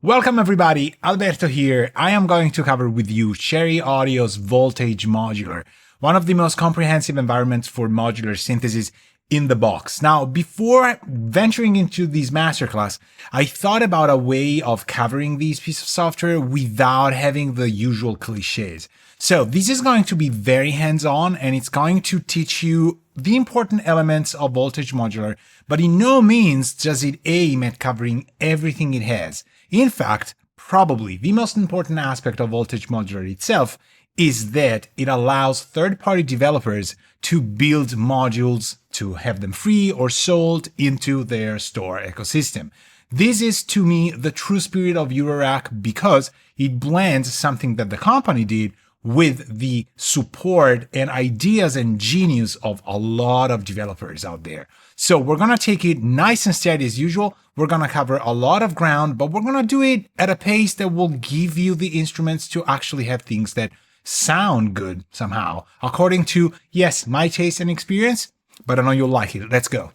Welcome everybody, Alberto here. I am going to cover with you Cherry Audio's Voltage Modular, one of the most comprehensive environments for modular synthesis in the box. Now, before venturing into this masterclass, I thought about a way of covering this piece of software without having the usual cliches. So this is going to be very hands-on and it's going to teach you the important elements of Voltage Modular, but in no means does it aim at covering everything it has. In fact, probably the most important aspect of Voltage Modular itself is that it allows third-party developers to build modules to have them free or sold into their store ecosystem. This is, to me, the true spirit of Eurorack because it blends something that the company did with the support and ideas and genius of a lot of developers out there. So we're going to take it nice and steady as usual. We're going to cover a lot of ground, but we're going to do it at a pace that will give you the instruments to actually have things that sound good somehow, according to, yes, my taste and experience, but I know you'll like it. Let's go.